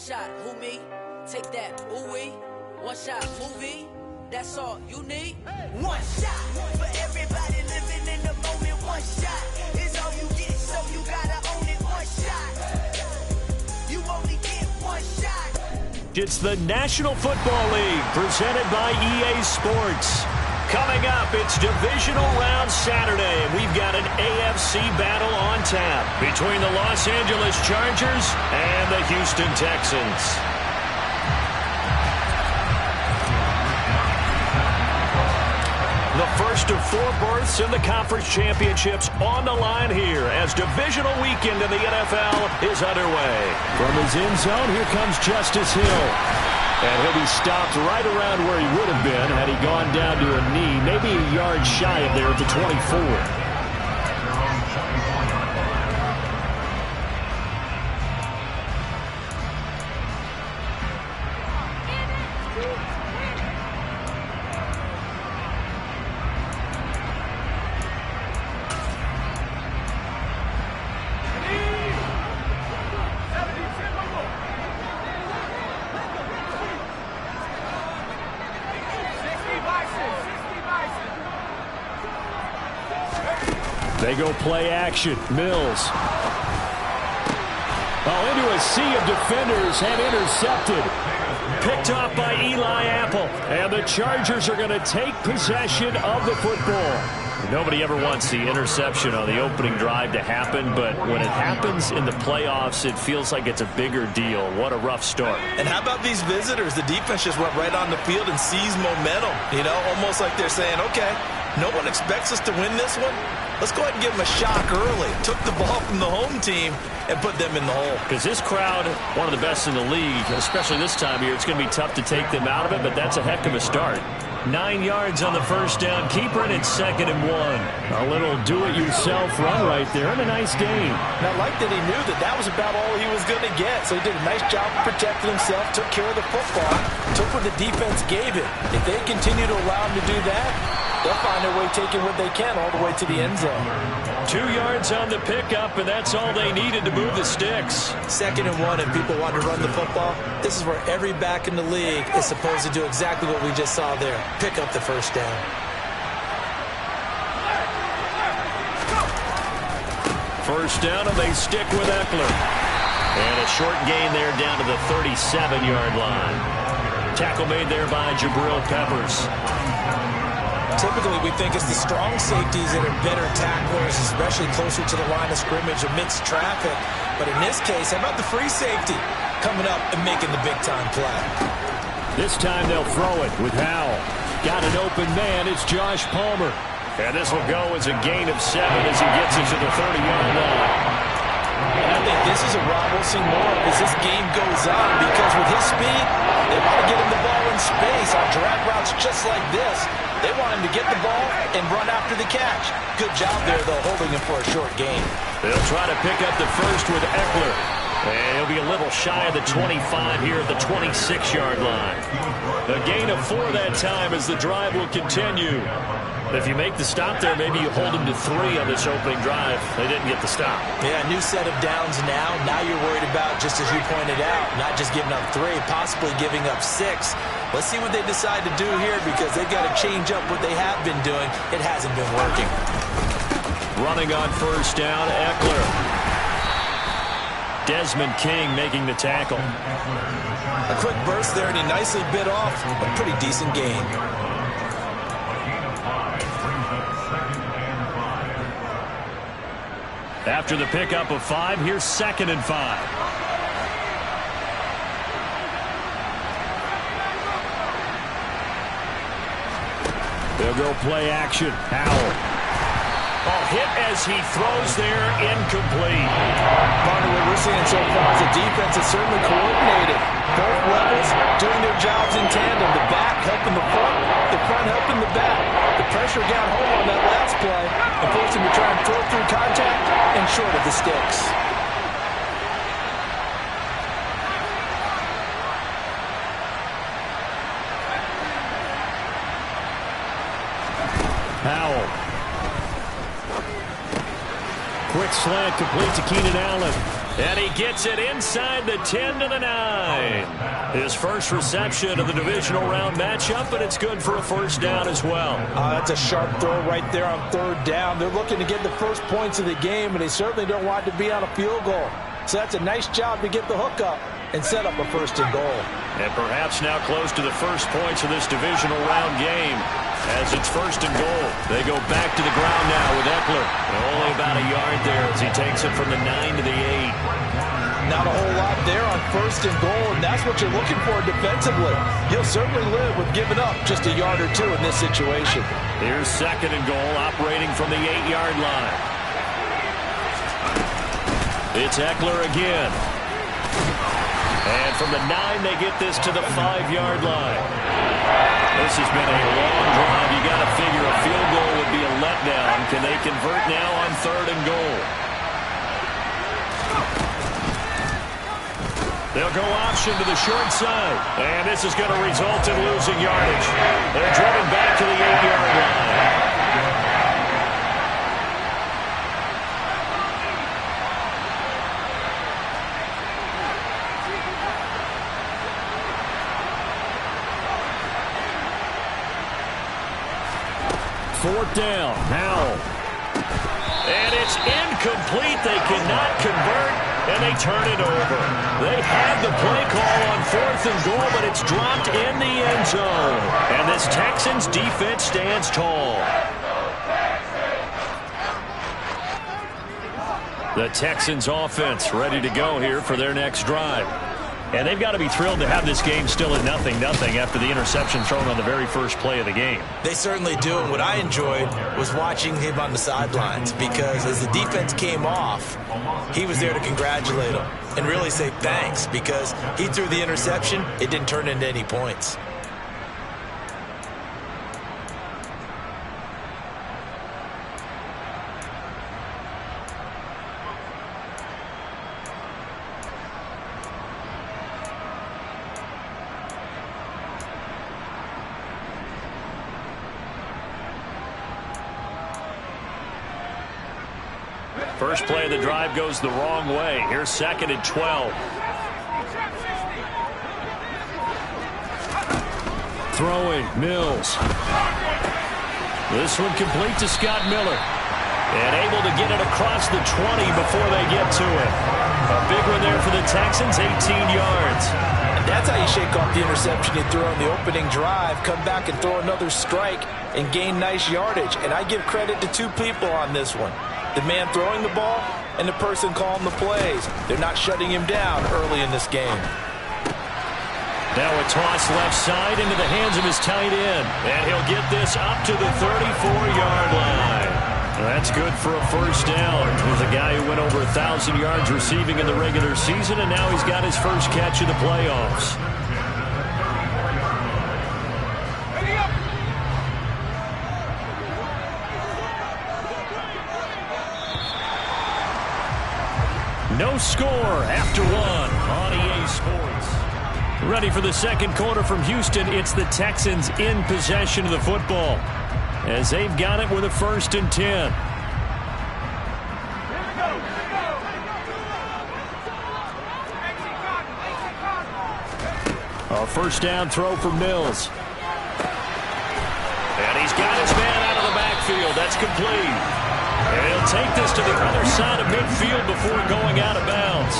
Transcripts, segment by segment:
shot, who me? Take that, ooh-wee. One shot, movie. That's all you need. One shot for everybody living in the moment. One shot is all you get, so you gotta own it. One shot. You only get one shot. It's the National Football League presented by EA Sports. Coming up, it's Divisional Round Saturday. We've got an AFC battle on tap between the Los Angeles Chargers and the Houston Texans. The first of 4 berths in the conference championships on the line here as divisional weekend in the NFL is underway. From his end zone, here comes Justice Hill. And he'll be stopped right around where he would have been had he gone down to a knee, maybe a yard shy of there at the 24. They go play action. Mills. Oh, into a sea of defenders and intercepted. Picked off by Eli Apple. And the Chargers are going to take possession of the football. Nobody ever wants the interception on the opening drive to happen, but when it happens in the playoffs, it feels like it's a bigger deal. What a rough start. And how about these visitors? The defense just went right on the field and seized momentum. You know, almost like they're saying, okay, no one expects us to win this one. Let's go ahead and give them a shock early. Took the ball from the home team and put them in the hole. Because this crowd, one of the best in the league, especially this time of year, it's going to be tough to take them out of it, but that's a heck of a start. 9 yards on the first down keeper, and it's 2nd and 1. A little do-it-yourself run right there, and a nice gain. And I like that he knew that that was about all he was going to get. So he did a nice job protecting himself, took care of the football, took what the defense gave him. If they continue to allow him to do that, they'll find their way taking what they can all the way to the end zone. 2 yards on the pickup, and that's all they needed to move the sticks. 2nd and 1, and people want to run the football. This is where every back in the league is supposed to do exactly what we just saw there. Pick up the first down. First down, and they stick with Eckler. And a short gain there down to the 37-yard line. Tackle made there by Jabril Peppers. Typically, we think it's the strong safeties that are better tacklers, especially closer to the line of scrimmage amidst traffic. But in this case, how about the free safety coming up and making the big-time play? This time they'll throw it with Howell. Got an open man. It's Josh Palmer. And this will go as a gain of 7 as he gets it to the 30-yard line. And I think this is a Rob we'll see more of as this game goes on, because with his speed, they want to get him the ball in space on drag routes just like this. They want him to get the ball and run after the catch. Good job there, though, holding him for a short gain. They'll try to pick up the first with Eckler. And he'll be a little shy of the 25 here at the 26-yard line. A gain of 4 that time as the drive will continue. If you make the stop there, maybe you hold them to 3 on this opening drive. They didn't get the stop. Yeah, new set of downs now. Now you're worried about, just as you pointed out, not just giving up 3, possibly giving up 6. Let's see what they decide to do here, because they've got to change up what they have been doing. It hasn't been working. Running on first down, Eckler. Desmond King making the tackle. A quick burst there, and he nicely bit off a pretty decent gain. After the pickup of 5, here's 2nd and 5. They'll go play action. Howell. Oh, hit as he throws there, incomplete. Part of what we're seeing so far is the defense is certainly coordinated. Both levels doing their jobs in tandem. The back helping the front, the front helping the back. The pressure got home on that last play and forced him to try and throw through contact and short of the sticks. Howell. Quick slant complete to Keenan Allen. And he gets it inside the 10 to the 9. His first reception of the divisional round matchup, and it's good for a first down as well. That's a sharp throw right there on third down. They're looking to get the first points of the game, and they certainly don't want to be on a field goal. So that's a nice job to get the hook up and set up a first and goal. And perhaps now close to the first points of this divisional round game as it's first and goal. They go back to the ground now with Eckler. Only about a yard there as he takes it from the 9 to the 8. Not a whole lot there on first and goal, and that's what you're looking for defensively. You'll certainly live with giving up just a yard or two in this situation. Here's second and goal, operating from the 8-yard line. It's Eckler again. And from the 9, they get this to the 5-yard line. This has been a long drive. You got to figure a field goal would be a letdown. Can they convert now on third and goal? They'll go option to the short side. And this is going to result in losing yardage. They're driven back to the 8-yard line. Fourth down, Howell. And it's incomplete. They cannot convert, and they turn it over. They had the play call on fourth and goal, but it's dropped in the end zone. And this Texans defense stands tall. The Texans offense ready to go here for their next drive. And they've got to be thrilled to have this game still at 0-0 after the interception thrown on the very first play of the game. They certainly do, and what I enjoyed was watching him on the sidelines, because as the defense came off, he was there to congratulate them and really say thanks, because he threw the interception. It didn't turn into any points. First play of the drive goes the wrong way. Here's second and 12. Throwing, Mills. This one complete to Scott Miller. And able to get it across the 20 before they get to it. A big one there for the Texans, 18 yards. And that's how you shake off the interception you threw on the opening drive, come back and throw another strike and gain nice yardage. And I give credit to two people on this one. The man throwing the ball and the person calling the plays. They're not shutting him down early in this game. Now a toss left side into the hands of his tight end. And he'll get this up to the 34-yard line. That's good for a first down. He's a guy who went over 1,000 yards receiving in the regular season, and now he's got his first catch in the playoffs. No score after one on EA Sports. Ready for the second quarter from Houston. It's the Texans in possession of the football as they've got it with a 1st and 10. A first down throw for Mills. And he's got his man out of the backfield. That's complete. And he'll take this to the other side of midfield before going out of bounds.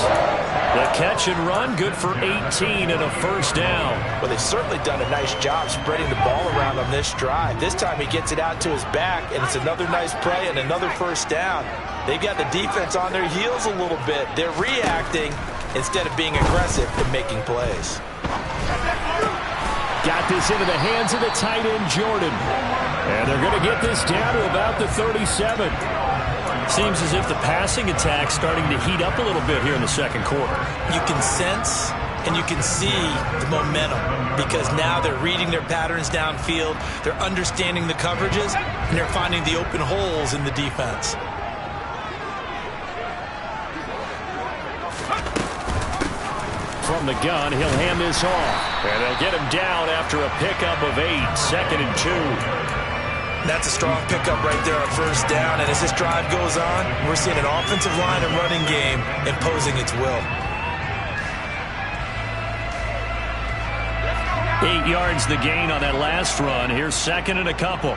The catch and run, good for 18 and a first down. Well, they've certainly done a nice job spreading the ball around on this drive. This time he gets it out to his back, and it's another nice play and another first down. They've got the defense on their heels a little bit. They're reacting instead of being aggressive and making plays. Got this into the hands of the tight end, Jordan. And they're going to get this down to about the 37. Seems as if the passing attack's starting to heat up a little bit here in the second quarter. You can sense and you can see the momentum, because now they're reading their patterns downfield, they're understanding the coverages, and they're finding the open holes in the defense. From the gun, he'll hand this off. And they'll get him down after a pickup of 8, 2nd and 2. That's a strong pickup right there on first down. And as this drive goes on, we're seeing an offensive line and running game imposing its will. 8 yards the gain on that last run. Here's second and a couple.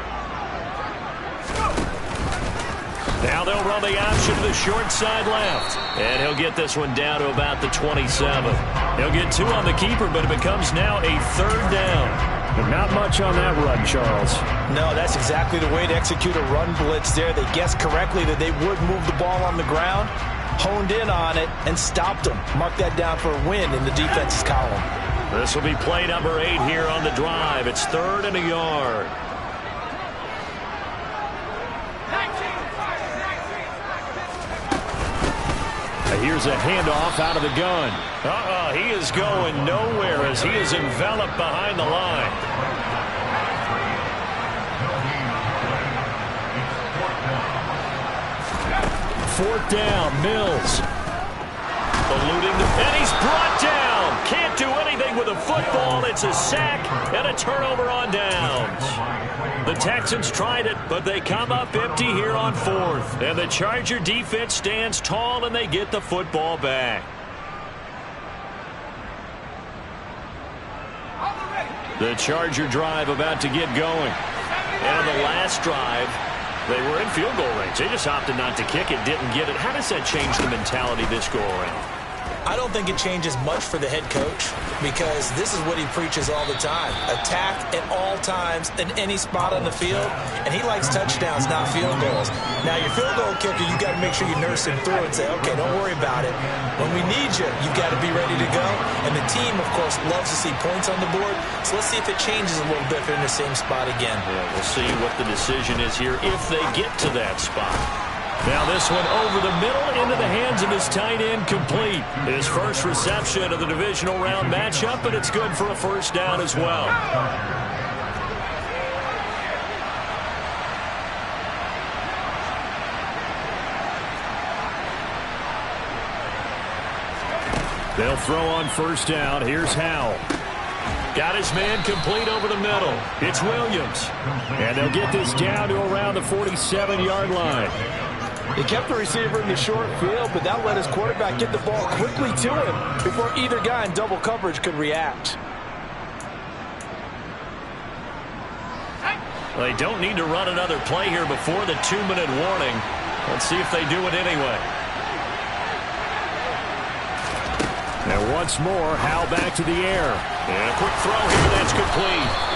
Now they'll run the option to the short side left. And he'll get this one down to about the 27. He'll get 2 on the keeper, but it becomes now a third down. But not much on that run, Charles. No, that's exactly the way to execute a run blitz there. They guessed correctly that they would move the ball on the ground, honed in on it, and stopped them. Mark that down for a win in the defense's column. This will be play number 8 here on the drive. It's 3rd and a yard. Here's a handoff out of the gun. He is going nowhere as he is enveloped behind the line. Fourth down, Mills. Eluding and he's brought down. Can't do anything with a football. It's a sack and a turnover on downs. The Texans tried it, but they come up empty here on 4th. And the Charger defense stands tall, and they get the football back. The Charger drive about to get going. And on the last drive, they were in field goal range. They just opted not to kick it, didn't get it. How does that change the mentality this go around? I don't think it changes much for the head coach because this is what he preaches all the time. Attack at all times in any spot on the field, and he likes touchdowns, not field goals. Now, your field goal kicker, you got to make sure you nurse him through and say, okay, don't worry about it. When we need you, you got to be ready to go. And the team, of course, loves to see points on the board, so let's see if it changes a little bit if they're in the same spot again. Yeah, we'll see what the decision is here if they get to that spot. Now this one over the middle into the hands of his tight end, complete. His first reception of the divisional round matchup, but it's good for a first down as well. They'll throw on first down. Here's Howell. Got his man complete over the middle. It's Williams. And they'll get this down to around the 47-yard line. He kept the receiver in the short field, but that let his quarterback get the ball quickly to him before either guy in double coverage could react. They don't need to run another play here before the 2-minute warning. Let's see if they do it anyway. Now once more, Howell back to the air. And a quick throw here, that's complete.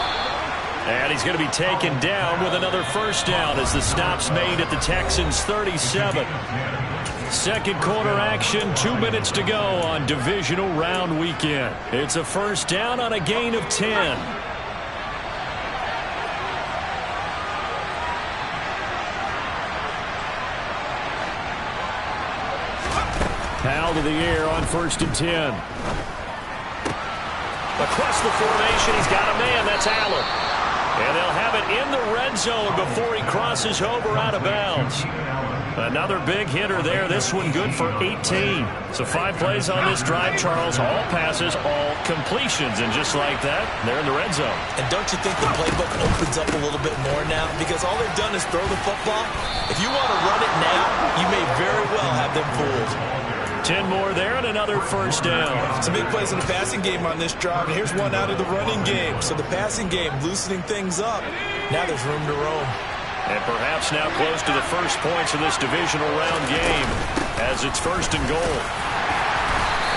And he's going to be taken down with another first down as the stop's made at the Texans' 37. Second quarter action, 2 minutes to go on divisional round weekend. It's a first down on a gain of 10. Howell to the air on 1st and 10. Across the formation, he's got a man. That's Allen. And they'll have it in the red zone before he crosses over out of bounds. Another big hitter there. This one good for 18. So 5 plays on this drive, Charles. All passes, all completions. And just like that, they're in the red zone. And don't you think the playbook opens up a little bit more now? Because all they've done is throw the football. If you want to run it now, you may very well have them fooled. 10 more there and another first down. Some big plays in the passing game on this drive. And here's one out of the running game. So the passing game loosening things up. Now there's room to roam. And perhaps now close to the first points of this divisional round game as it's 1st and goal.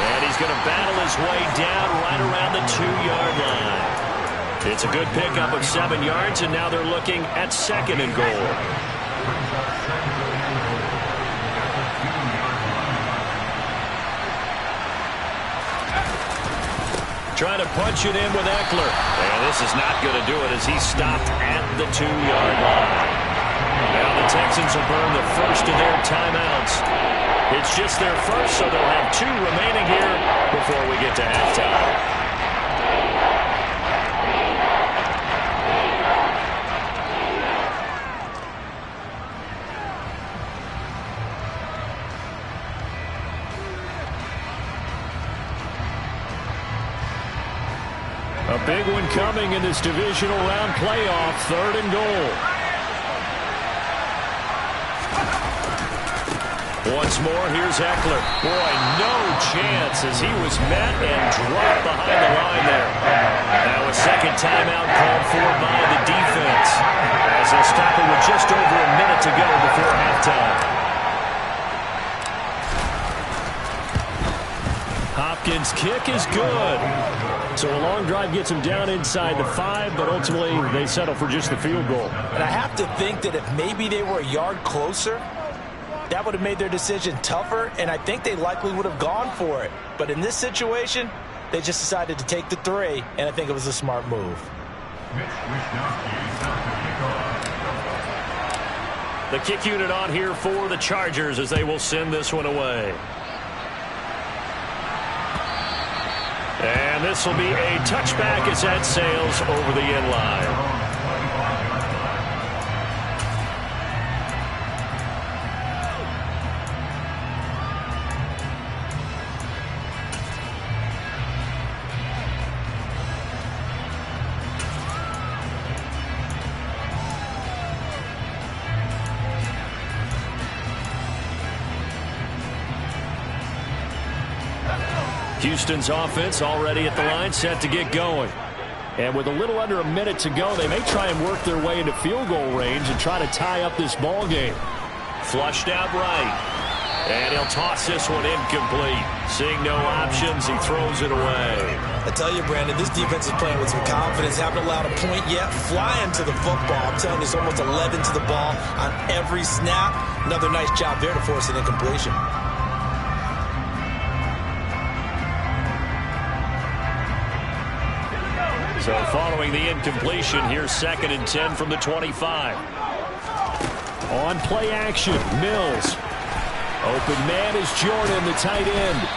And he's going to battle his way down right around the 2-yard line. It's a good pickup of 7 yards, and now they're looking at 2nd and goal. Trying to punch it in with Eckler. And this is not going to do it as he's stopped at the 2-yard line. Now the Texans will burn the first of their timeouts. It's just their first, so they'll have 2 remaining here before we get to halftime. A big one coming in this divisional round playoff, 3rd and goal. Once more, here's Eckler. Boy, no chance as he was met and dropped behind the line there. Now a second timeout called for by the defense as they'll stop it with just over a minute to go before halftime. Hopkins' kick is good. So a long drive gets them down inside the 5, but ultimately they settle for just the field goal. And I have to think that if maybe they were a yard closer, that would have made their decision tougher, and I think they likely would have gone for it. But in this situation, they just decided to take the 3, and I think it was a smart move. The kick unit on here for the Chargers as they will send this one away. And this will be a touchback as that sails over the end line. Houston's offense already at the line, set to get going. And with a little under a minute to go, they may try and work their way into field goal range and try to tie up this ball game. Flushed out right. And he'll toss this one incomplete. Seeing no options, he throws it away. I tell you, Brandon, this defense is playing with some confidence. Haven't allowed a point yet. Flying to the football. I'm telling you, it's almost 11 to the ball on every snap. Another nice job there to force an incompletion. So following the incompletion, here's 2nd and 10 from the 25. On play action, Mills. Open man is Jordan, the tight end.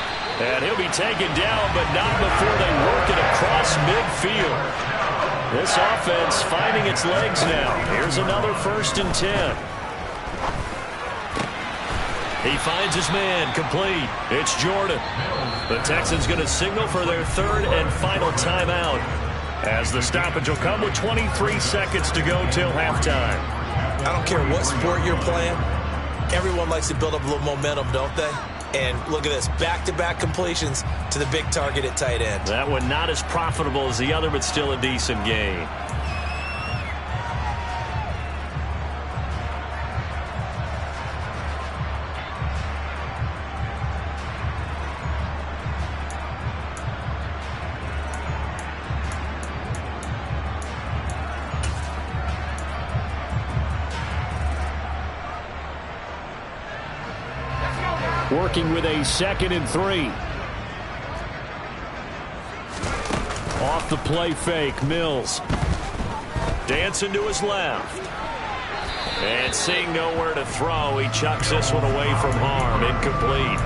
And he'll be taken down, but not before they work it across midfield. This offense finding its legs now. Here's another 1st and 10. He finds his man, complete. It's Jordan. The Texans going to signal for their 3rd and final timeout, as the stoppage will come with 23 seconds to go till halftime. I don't care what sport you're playing. Everyone likes to build up a little momentum, don't they? And look at this, back-to-back completions to the big target at tight end. That one not as profitable as the other, but still a decent gain. Working with a 2nd and 3. Off the play fake, Mills. Dancing to his left. And seeing nowhere to throw, he chucks this one away from harm. Incomplete.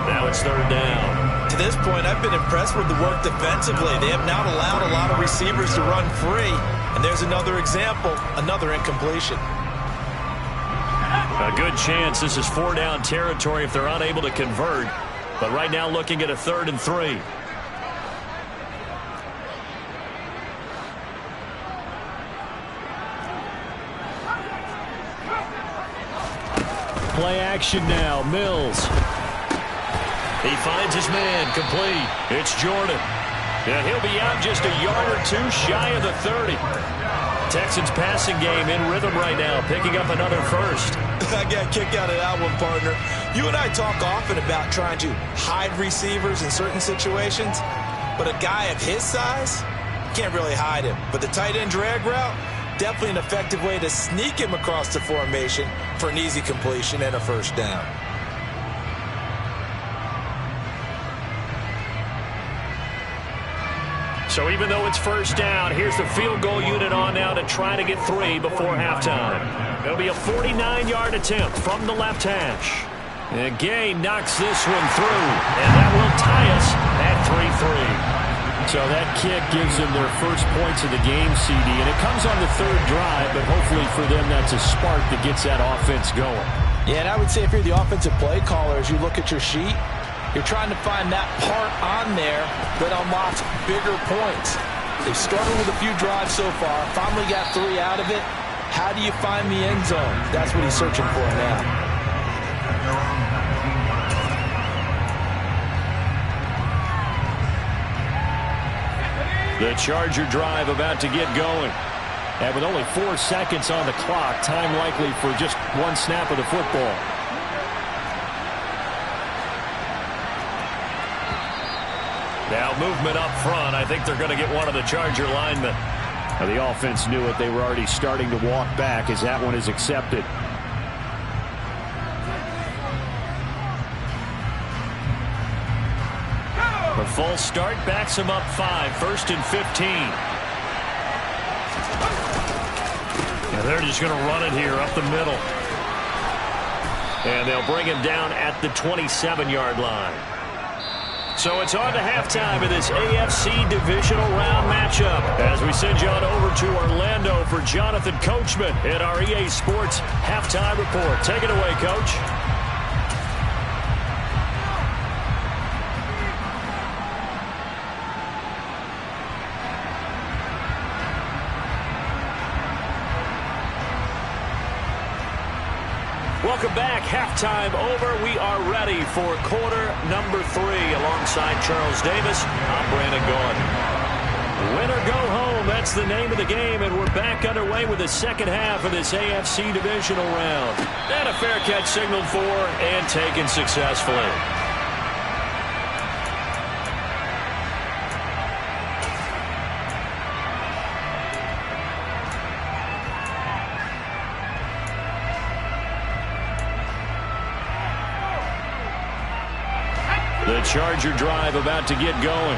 Now it's 3rd down. To this point, I've been impressed with the work defensively. They have not allowed a lot of receivers to run free. And there's another example, another incompletion. A good chance this is 4-down territory if they're unable to convert. But right now looking at a 3rd and 3. Play action now, Mills. He finds his man, complete. It's Jordan. And he'll be out just a yard or 2 shy of the 30. Texans passing game in rhythm right now, picking up another 1st. I got a kick out of that one, partner. You and I talk often about trying to hide receivers in certain situations, but a guy of his size, can't really hide him. But the tight end drag route, definitely an effective way to sneak him across the formation for an easy completion and a 1st down. So even though it's 1st down, here's the field goal unit on now to try to get 3 before halftime. It'll be a 49-yard attempt from the left hash. And Gay knocks this one through, and that will tie us at 3-3. So that kick gives them their first points of the game, CD, and it comes on the 3rd drive, but hopefully for them that's a spark that gets that offense going. Yeah, and I would say if you're the offensive play caller, as you look at your sheet, you're trying to find that part on there that unlocks bigger points. They've struggled with a few drives so far, finally got 3 out of it. How do you find the end zone? That's what he's searching for now. The Charger drive about to get going. And with only 4 seconds on the clock, time likely for just one snap of the football. Now movement up front. I think they're going to get one of the Charger linemen. Now the offense knew it. They were already starting to walk back as that one is accepted. A full start backs him up 5. 1st and 15. And they're just going to run it here up the middle. And they'll bring him down at the 27-yard line. So it's on to halftime of this AFC divisional round matchup as we send you on over to Orlando for Jonathan Coachman in our EA Sports halftime report. Take it away, Coach. Welcome back. Halftime over. We are ready for quarter number 3 alongside Charles Davis. I'm Brandon Gaudin. Win or go home. That's the name of the game, and we're back underway with the second half of this AFC divisional round. And a fair catch signaled for and taken successfully. The Charger drive about to get going.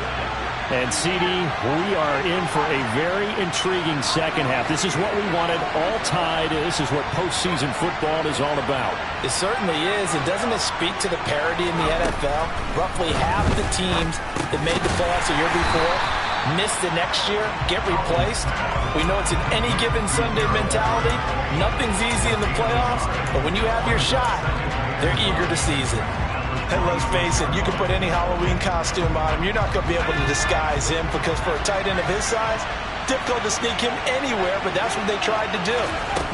And, CD, we are in for a very intriguing second half. This is what we wanted, all tied. This is what postseason football is all about. It certainly is. And doesn't it speak to the parity in the NFL? Roughly half the teams that made the playoffs a year before miss the next year, get replaced. We know it's an any given Sunday mentality. Nothing's easy in the playoffs, but when you have your shot, they're eager to seize it. And let's face it, you can put any Halloween costume on him. You're not going to be able to disguise him because for a tight end of his size, difficult to sneak him anywhere, but that's what they tried to do.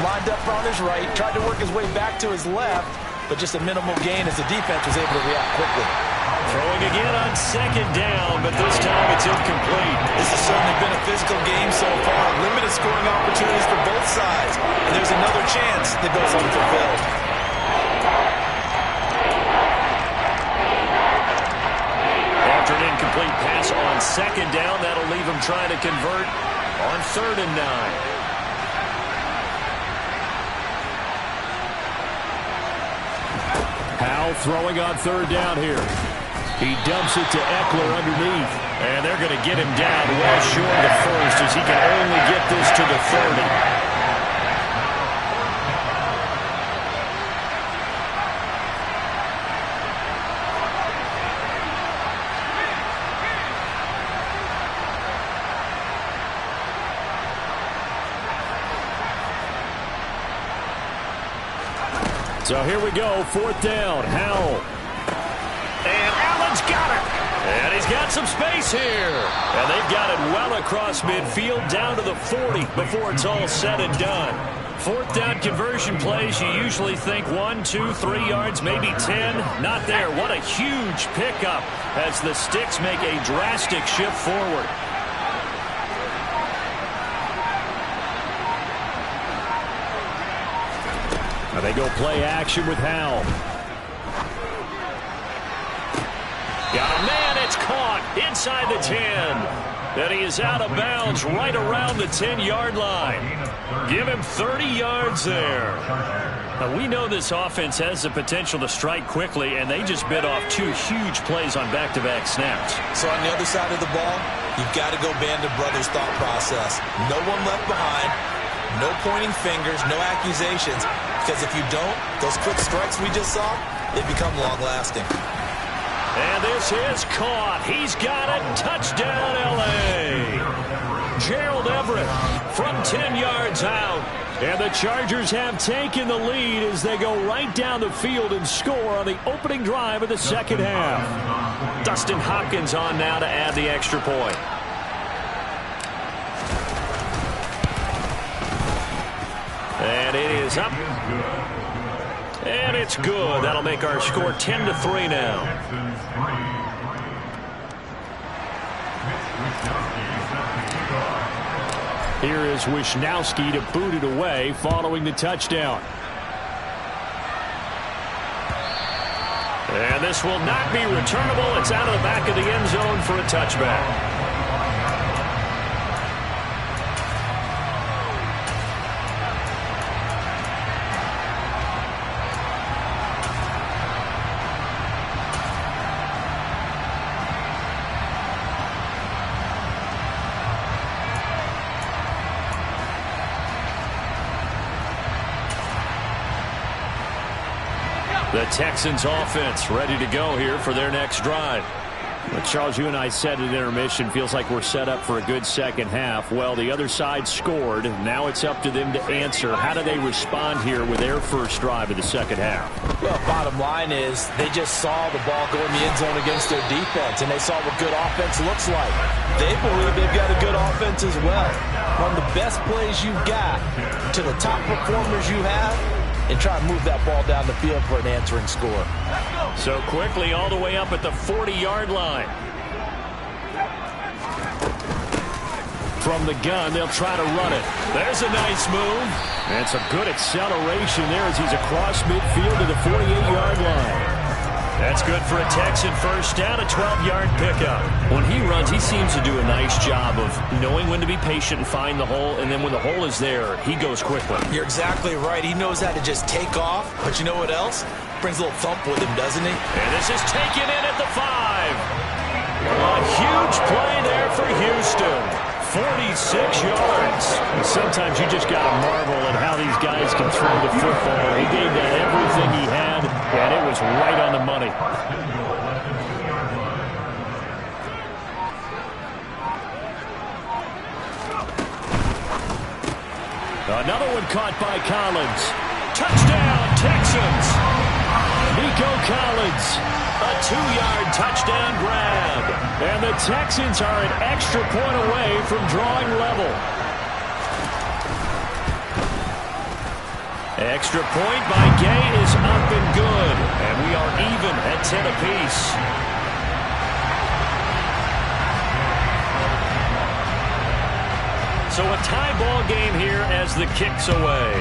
Lined up on his right, tried to work his way back to his left, but just a minimal gain as the defense was able to react quickly. Throwing again on second down, but this time it's incomplete. This has certainly been a physical game so far. Limited scoring opportunities for both sides. And there's another chance that goes unfulfilled. After an incomplete pass on second down, that'll leave him trying to convert on 3rd and 9. Howell throwing on 3rd down here. He dumps it to Eckler underneath. And they're going to get him down well short of the 1st as he can only get this to the 30. So here we go, 4th down, Howell. And Allen's got it. And he's got some space here. And they've got it well across midfield down to the 40 before it's all said and done. 4th down conversion plays, you usually think 1, 2, 3 yards, maybe 10. Not there. What a huge pickup as the Sticks make a drastic shift forward. Now they go play action with Howell. Got a man, it's caught inside the 10. And he is out of bounds right around the 10-yard line. Give him 30 yards there. Now we know this offense has the potential to strike quickly, and they just bit off 2 huge plays on back-to-back snaps. So on the other side of the ball, you've got to go Band of Brothers thought process. No one left behind, no pointing fingers, no accusations. Because if you don't, those quick strikes we just saw, they become long-lasting. And this is caught. He's got it. Touchdown, L.A. Gerald Everett from 10 yards out. And the Chargers have taken the lead as they go right down the field and score on the opening drive of the second half. Dustin Hopkins on now to add the extra point. And it is up. And it's good. That'll make our score 10-3 now. Here is Wisnowski to boot it away following the touchdown. And this will not be returnable. It's out of the back of the end zone for a touchback. The Texans offense ready to go here for their next drive. But Charles, you and I said at intermission, feels like we're set up for a good second half. Well, the other side scored. Now it's up to them to answer. How do they respond here with their first drive of the second half? Well, bottom line is they just saw the ball go in the end zone against their defense, and they saw what good offense looks like. They believe they've got a good offense as well. Run the best plays you've got to the top performers you have, and try and move that ball down the field for an answering score. So quickly all the way up at the 40-yard line. From the gun, they'll try to run it. There's a nice move. And some good acceleration there as he's across midfield to the 48-yard line. That's good for a Texan first down, a 12-yard pickup. When he runs, he seems to do a nice job of knowing when to be patient and find the hole, and then when the hole is there, he goes quickly. You're exactly right. He knows how to just take off, but you know what else? Brings a little thump with him, doesn't he? And this is taken in at the 5. A huge play there for Houston. 46 yards. And sometimes you just got to marvel at how these guys can throw the football. He gave that everything he had, and it was right on the money. Another one caught by Collins. Touchdown, Texans. Nico Collins, a 2-yard touchdown grab. And the Texans are an extra point away from drawing level. Extra point by Gay is up and good. And we are even at 10 apiece. So a tie ball game here as the kick's away.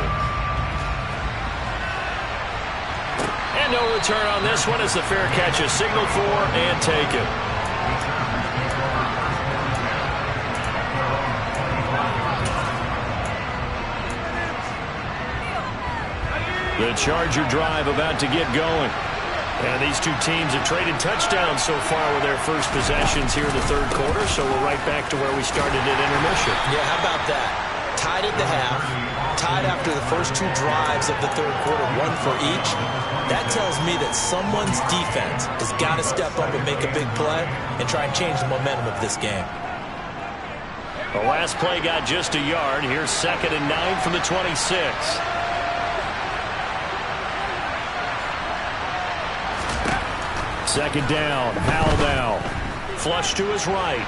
And no return on this one as the fair catch is signaled for and taken. The Charger drive about to get going. And these two teams have traded touchdowns so far with their first possessions here in the third quarter, so we're right back to where we started at intermission. Yeah, how about that? Tied at the half, tied after the first two drives of the third quarter, one for each. That tells me that someone's defense has got to step up and make a big play and try and change the momentum of this game. The last play got just a yard. Here's 2nd and 9 from the 26. Second down, Howell now. Flush to his right.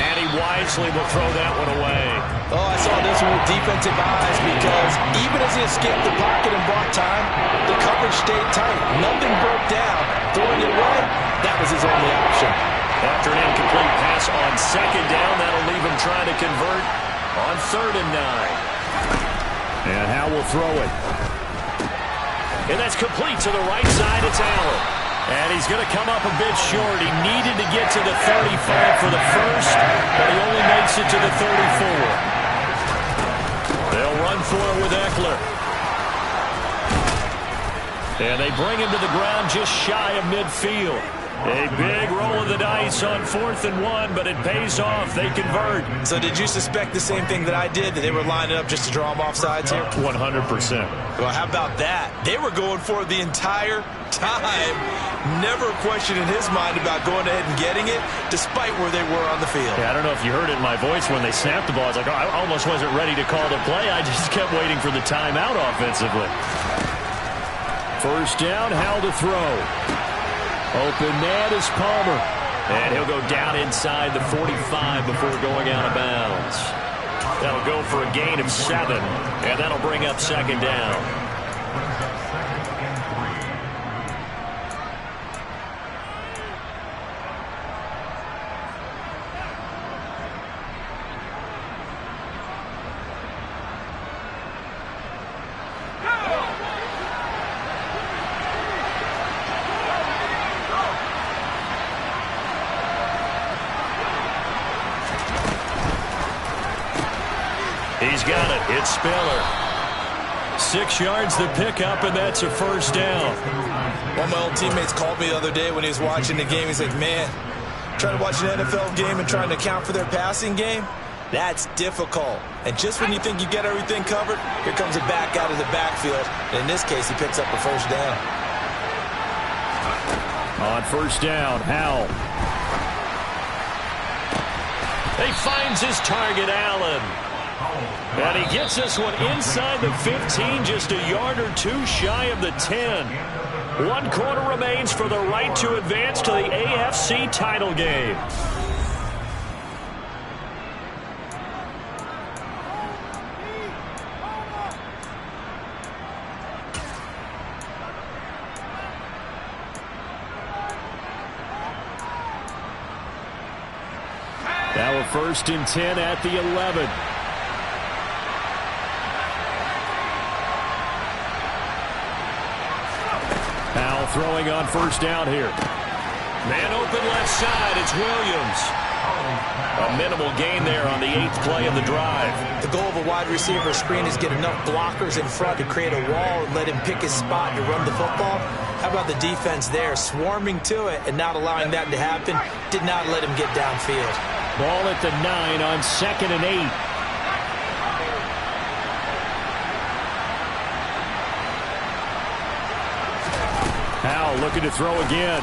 And he wisely will throw that one away. Oh, I saw this one with defensive eyes because even as he escaped the pocket and bought time, the coverage stayed tight. Nothing broke down. Throwing it away, that was his only option. After an incomplete pass on second down, that'll leave him trying to convert on 3rd and 9. And Howell will throw it. And that's complete to the right side. It's Allen. And he's going to come up a bit short. He needed to get to the 35 for the first, but he only makes it to the 34. They'll run for it with Eckler. And they bring him to the ground just shy of midfield. A big roll of the dice on 4th and 1, but it pays off. They convert. So did you suspect the same thing that I did, that they were lining up just to draw them off sides here? 100%. Well, how about that? They were going for it the entire time. Never a question in his mind about going ahead and getting it, despite where they were on the field. Yeah, I don't know if you heard it in my voice when they snapped the ball. I was like, oh, I almost wasn't ready to call the play. I just kept waiting for the timeout offensively. First down, Howell to throw. Open man is Palmer. And he'll go down inside the 45 before going out of bounds. That'll go for a gain of 7. And that'll bring up 2nd down. He's got it. It's Spiller. 6 yards to pick up, and that's a first down. One of my old teammates called me the other day when he was watching the game. He's like, man, trying to watch an NFL game and trying to account for their passing game, that's difficult. And just when you think you get everything covered, here comes a back out of the backfield. And in this case, he picks up a first down. On first down, Howell. He finds his target, Allen. And he gets this one inside the 15, just a yard or two shy of the 10. 1 quarter remains for the right to advance to the AFC title game. Now a 1st and 10 at the 11. Howell throwing on first down here. Man open left side. It's Williams. A minimal gain there on the 8th play of the drive. The goal of a wide receiver screen is get enough blockers in front to create a wall and let him pick his spot to run the football. How about the defense there, swarming to it and not allowing that to happen? Did not let him get downfield. Ball at the 9 on 2nd and 8. Howell looking to throw again.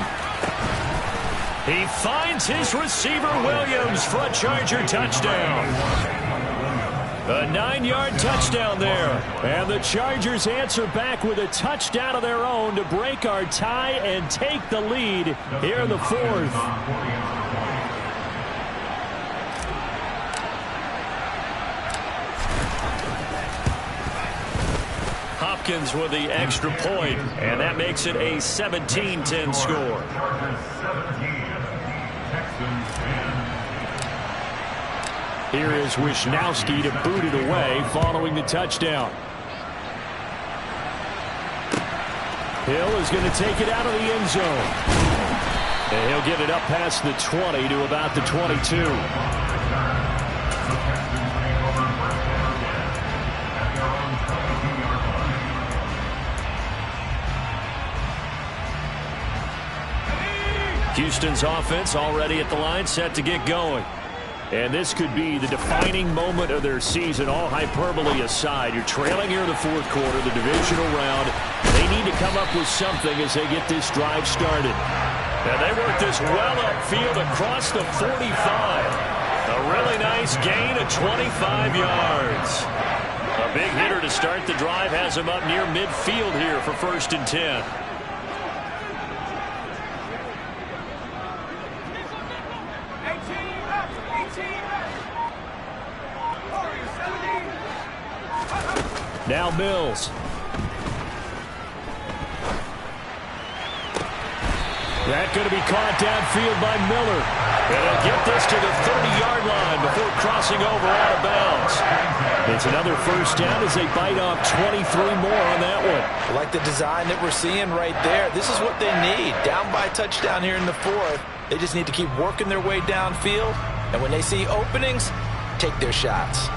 He finds his receiver, Williams, for a Charger touchdown. A 9-yard touchdown there. And the Chargers answer back with a touchdown of their own to break our tie and take the lead here in the 4th. Hopkins with the extra point, and that makes it a 17-10 score. Here is Wisnowski to boot it away following the touchdown. Hill is going to take it out of the end zone. And he'll get it up past the 20 to about the 22. Houston's offense already at the line, set to get going. And this could be the defining moment of their season, all hyperbole aside. You're trailing here in the 4th quarter, the divisional round. They need to come up with something as they get this drive started. And they work this well upfield across the 45. A really nice gain of 25 yards. A big hitter to start the drive has him up near midfield here for 1st and 10. Now Mills. That's going to be caught downfield by Miller. And he'll get this to the 30-yard line before crossing over out of bounds. It's another first down as they bite off 23 more on that one. I like the design that we're seeing right there. This is what they need. Down by a touchdown here in the 4th. They just need to keep working their way downfield. And when they see openings, take their shots.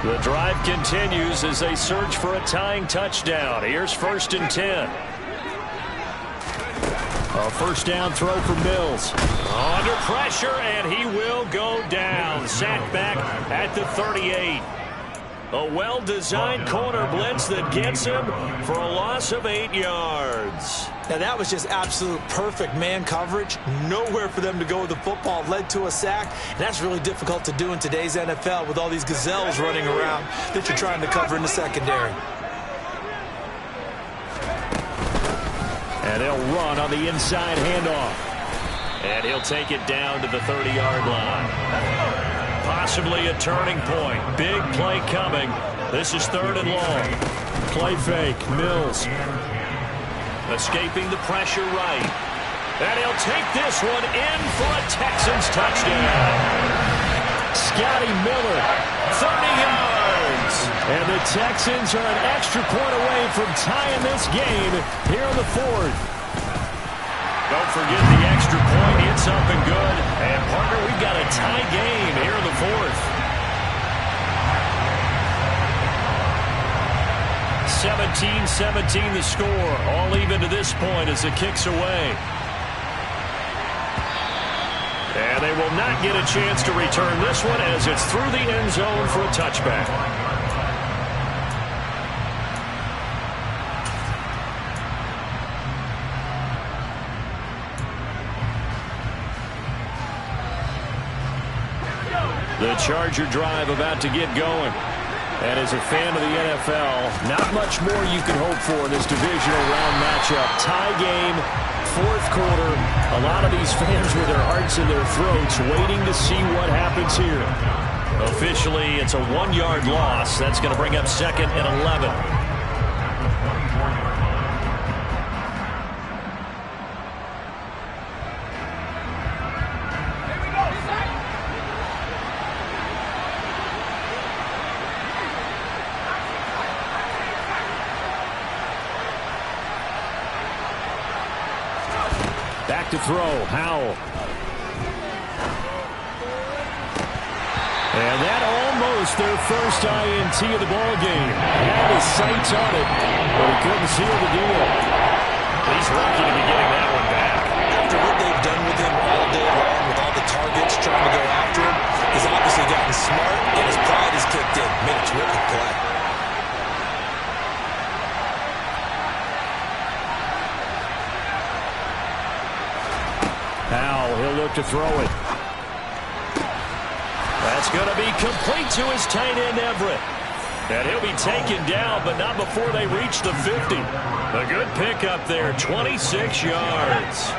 The drive continues as they search for a tying touchdown. Here's 1st and 10. A first down throw for Mills. Under pressure, and he will go down. Sacked back at the 38. A well-designed corner blitz that gets him for a loss of 8 yards. Now that was just absolute perfect man coverage. Nowhere for them to go with the football. Led to a sack. And that's really difficult to do in today's NFL with all these gazelles running around that you're trying to cover in the secondary. And they'll run on the inside handoff. And he'll take it down to the 30-yard line. Possibly a turning point. Big play coming. This is 3rd and long. Play fake. Mills. Escaping the pressure right. And he'll take this one in for a Texans touchdown. Scotty Miller, 30 yards. And the Texans are an extra point away from tying this game here in the 4th. Don't forget the extra point. It's up and good. And, partner, we've got a tie game here in the 4th. 17-17 the score. All even to this point as the kick's away. And they will not get a chance to return this one as it's through the end zone for a touchback. The Charger drive about to get going. And as a fan of the NFL, not much more you can hope for in this divisional round matchup. Tie game, fourth quarter. A lot of these fans with their hearts in their throats waiting to see what happens here. Officially, it's a 1-yard loss. That's going to bring up 2nd and 11. Back to throw, Howell. And that almost their first INT of the ball game. Had his sights on it, but he couldn't seal the deal. He's lucky to be getting that one back. After what they've done with him all day long, with all the targets trying to go after him, he's obviously gotten smart, and his pride has kicked in. Made a terrific play. Now he'll look to throw it. That's going to be complete to his tight end, Everett. And he'll be taken down, but not before they reach the 50. A good pickup there, 26 yards.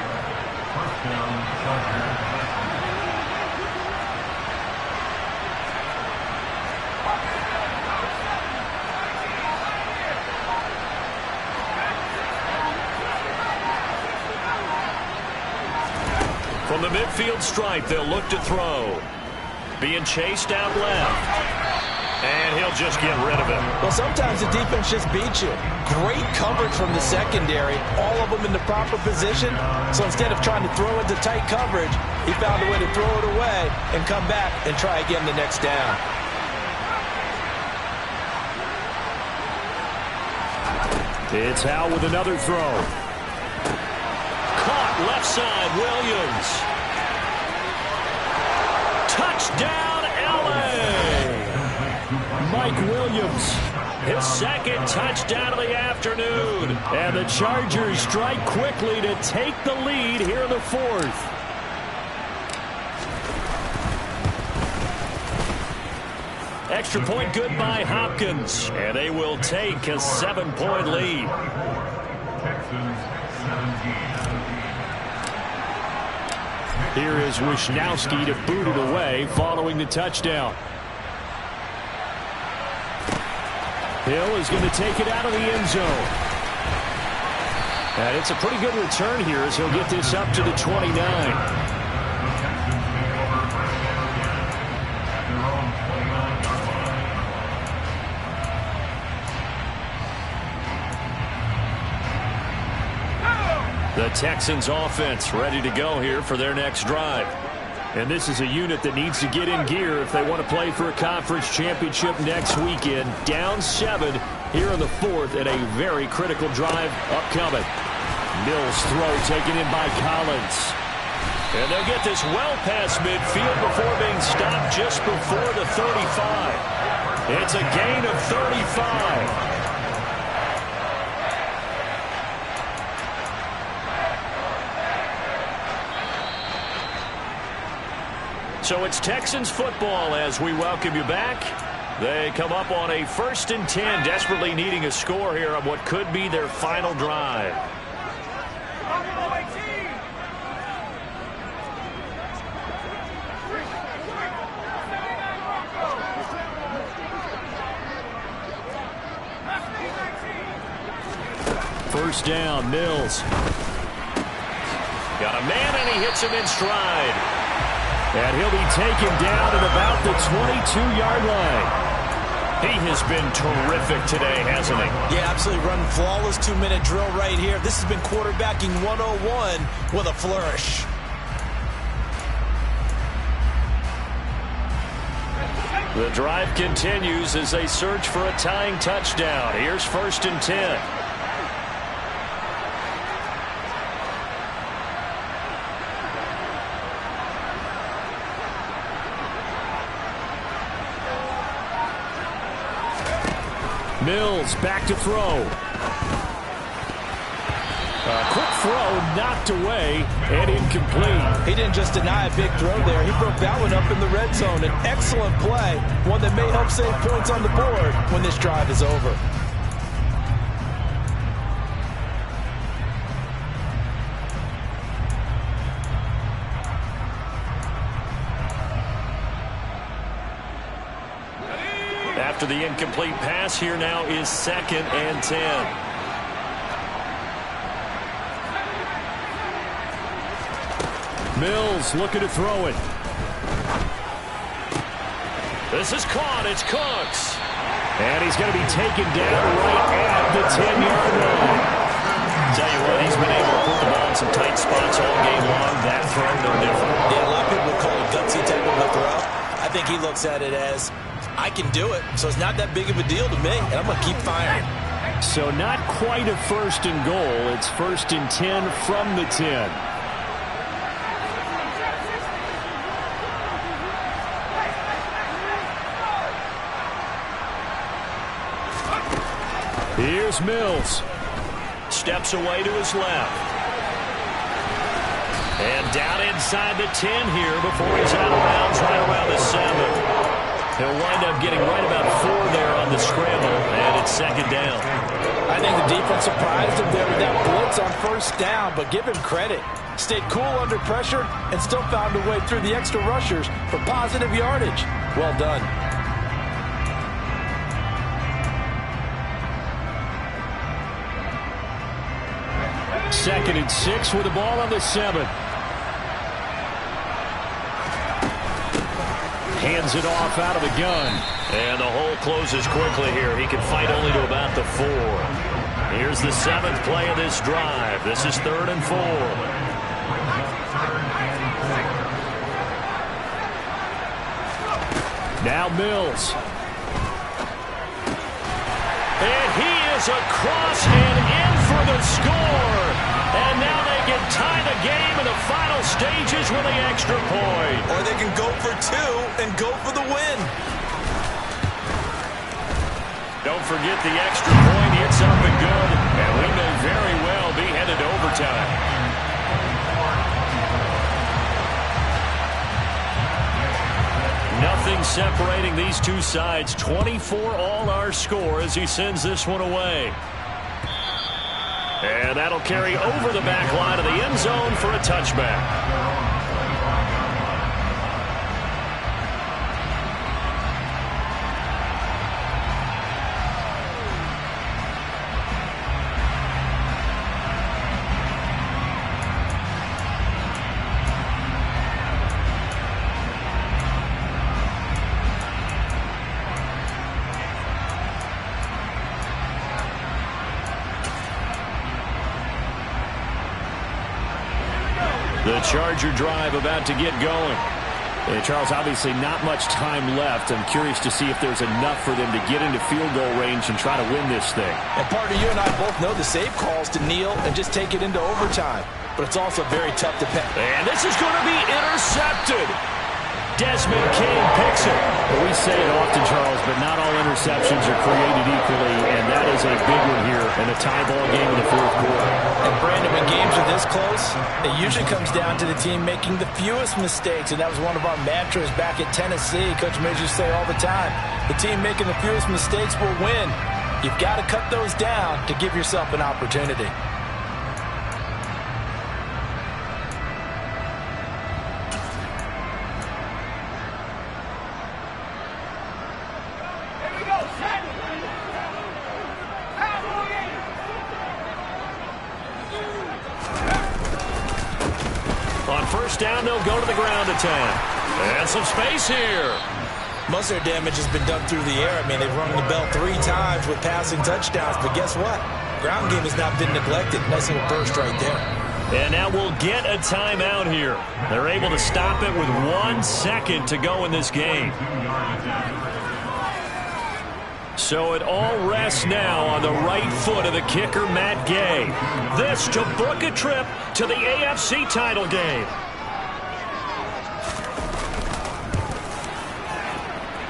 From the midfield stripe, they'll look to throw. Being chased out left. And he'll just get rid of him. Well, sometimes the defense just beats you. Great coverage from the secondary. All of them in the proper position. So instead of trying to throw into tight coverage, he found a way to throw it away and come back and try again the next down. It's Howell with another throw. Caught left side, Williams. Touchdown, LA! Mike Williams, his second touchdown of the afternoon. And the Chargers strike quickly to take the lead here in the fourth. Extra point good by Hopkins. And they will take a 7-point lead. Here is Wisnowski to boot it away following the touchdown. Hill is going to take it out of the end zone. And it's a pretty good return here as he'll get this up to the 29. The Texans offense ready to go here for their next drive. And this is a unit that needs to get in gear if they want to play for a conference championship next weekend. Down 7 here in the fourth and a very critical drive upcoming. Mills throw taken in by Collins. And they'll get this well past midfield before being stopped just before the 35. It's a gain of 35. So it's Texans football as we welcome you back. They come up on a 1st and 10, desperately needing a score here on what could be their final drive. First down, Mills. Got a man and he hits him in stride. And he'll be taken down at about the 22-yard line. He has been terrific today, hasn't he? Yeah, absolutely running flawless 2-minute drill right here. This has been quarterbacking 101 with a flourish. The drive continues as they search for a tying touchdown. Here's 1st and 10. Mills back to throw. A quick throw knocked away and incomplete. He didn't just deny a big throw there. He broke that one up in the red zone. An excellent play, one that may help save points on the board when this drive is over. After the incomplete pass, here now is 2nd and 10. Mills looking to throw it. This is caught. It's Cooks. And he's going to be taken down right at the 10-yard line. Tell you what, he's been able to put the ball in some tight spots all game long. That throw, no different. Yeah, a lot of people would call it gutsy type of a throw. I think he looks at it as, I can do it, so it's not that big of a deal to me, and I'm going to keep firing. So not quite a 1st and goal. It's 1st and 10 from the 10. Here's Mills. Steps away to his left. And down inside the 10 here before he's out of bounds right around the 7. He'll wind up getting right about 4 there on the scramble, and it's 2nd down. I think the defense surprised him there with that blitz on 1st down, but give him credit. Stayed cool under pressure and still found a way through the extra rushers for positive yardage. Well done. Second and 6 with the ball on the 7. Hands it off out of the gun. And the hole closes quickly here. He can fight only to about the 4. Here's the 7th play of this drive. This is 3rd and 4. Now Mills. And he is across and in for the score. And now they can tie the game in the final stages with the extra point. Or they can go for 2 and go for the win. Don't forget the extra point hits up and good. And we may very well be headed to overtime. Nothing separating these two sides. 24 all our score as he sends this one away. And that'll carry over the back line of the end zone for a touchback. The Charger drive about to get going. And Charles, obviously not much time left. I'm curious to see if there's enough for them to get into field goal range and try to win this thing. And partner, you and I both know the save calls to kneel and just take it into overtime. But it's also very tough to pay. And this is going to be intercepted. Desmond King picks it. Well, we say it often, Charles, but not all interceptions are created equally, and that is a big one here in a tie ball game in the 4th quarter. And Brandon, when games are this close, it usually comes down to the team making the fewest mistakes, and that was one of our mantras back at Tennessee. Coach Midge used to say all the time, the team making the fewest mistakes will win. You've got to cut those down to give yourself an opportunity. On 1st down, they'll go to the ground attack. And some space here. Most of their damage has been done through the air. I mean, they've rung the bell 3 times with passing touchdowns, but guess what? Ground game has not been neglected. Nice little burst right there. And now we'll get a timeout here. They're able to stop it with 1 second to go in this game. So it all rests now on the right foot of the kicker, Matt Gay. This to book a trip to the AFC title game.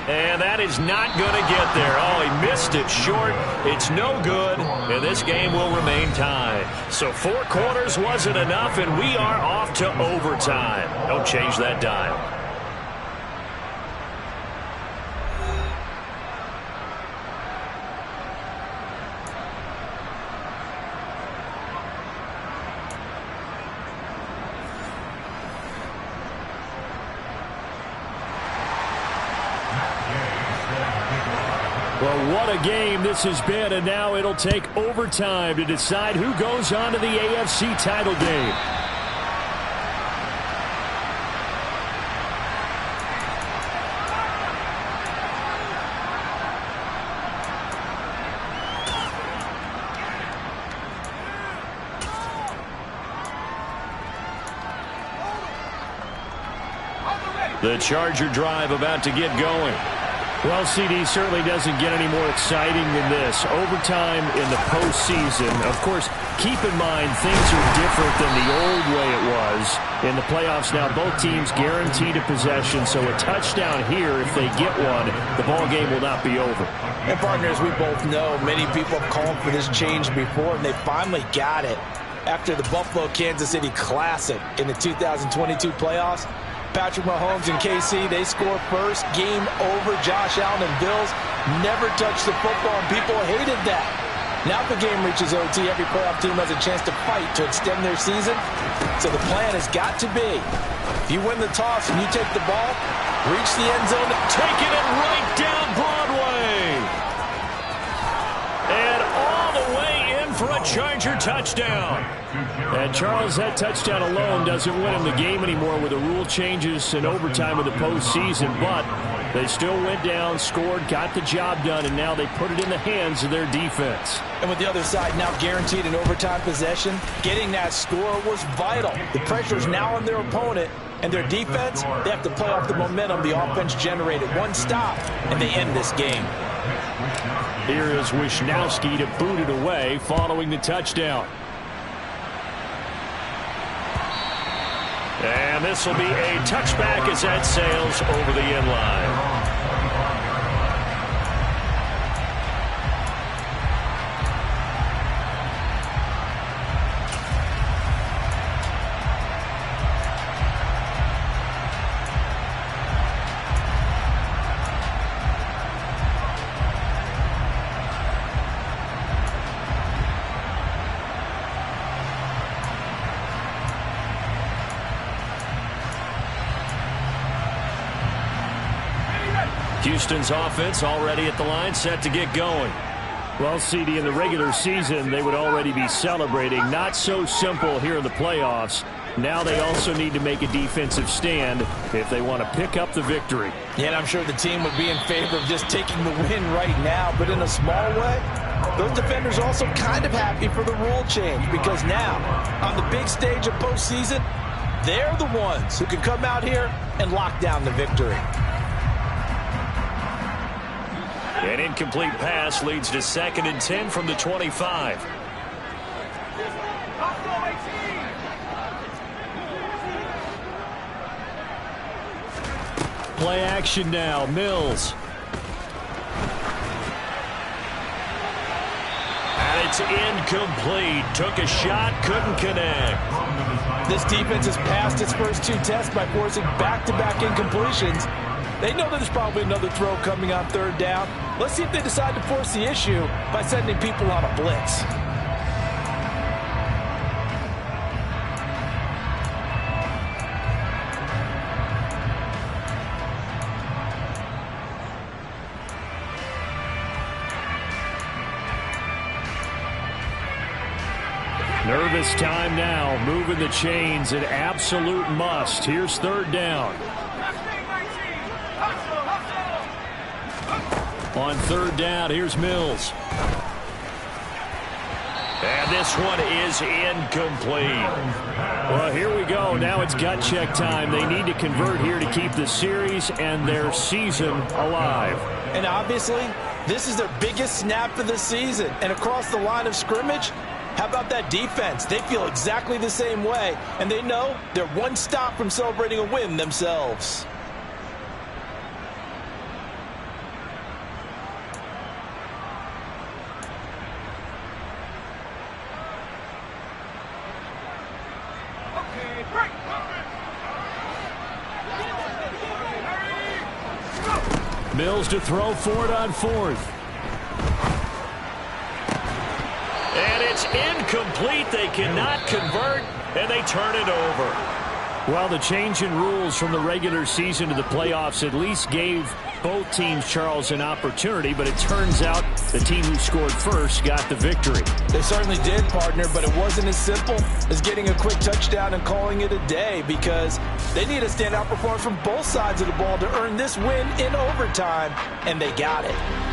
And that is not going to get there. Oh, he missed it short. It's no good, and this game will remain tied. So 4 quarters wasn't enough, and we are off to overtime. Don't change that dial. Well, what a game this has been, and now it'll take overtime to decide who goes on to the AFC title game. The Charger drive about to get going. Well, CD certainly doesn't get any more exciting than this. Overtime in the postseason. Of course, keep in mind things are different than the old way it was. In the playoffs now, both teams guaranteed a possession, so a touchdown here, if they get one, the ball game will not be over. And partners, we both know many people have called for this change before, and they finally got it. After the Buffalo-Kansas City Classic in the 2022 playoffs, Patrick Mahomes and KC, they score first. Game over. Josh Allen and Bills never touched the football, and people hated that. Now if the game reaches OT, every playoff team has a chance to fight to extend their season. So the plan has got to be, if you win the toss and you take the ball, reach the end zone, taking it right down Broadway. And all the way in for a Charger touchdown. And Charles, that touchdown alone doesn't win him the game anymore with the rule changes and overtime of the postseason, but they still went down, scored, got the job done, and now they put it in the hands of their defense. And with the other side now guaranteed an overtime possession, getting that score was vital. The pressure is now on their opponent, and their defense, they have to play off the momentum the offense generated. One stop, and they end this game. Here is Wisnowski to boot it away following the touchdown. And this will be a touchback as that sails over the end line. Houston's offense already at the line, set to get going. Well, CD, in the regular season, they would already be celebrating. Not so simple here in the playoffs. Now they also need to make a defensive stand if they want to pick up the victory. Yeah, and I'm sure the team would be in favor of just taking the win right now, but in a small way, those defenders also kind of happy for the rule change, because now, on the big stage of postseason, they're the ones who can come out here and lock down the victory. An incomplete pass leads to 2nd and 10 from the 25. Play action now. Mills. And it's incomplete. Took a shot, couldn't connect. This defense has passed its first 2 tests by forcing back-to-back incompletions. They know that there's probably another throw coming on 3rd down. Let's see if they decide to force the issue by sending people on a blitz. Nervous time now, moving the chains, an absolute must. Here's 3rd down. On 3rd down, here's Mills. And this one is incomplete. Well, here we go. Now it's gut check time. They need to convert here to keep the series and their season alive. And obviously, this is their biggest snap of the season. And across the line of scrimmage, how about that defense? They feel exactly the same way, and they know they're one stop from celebrating a win themselves. Mills to throw for it on fourth. And it's incomplete. They cannot convert, and they turn it over. Well, the change in rules from the regular season to the playoffs at least gave both teams, Charles, an opportunity, but it turns out the team who scored first got the victory. They certainly did, partner, but it wasn't as simple as getting a quick touchdown and calling it a day, because they need a standout performance from both sides of the ball to earn this win in overtime, and they got it.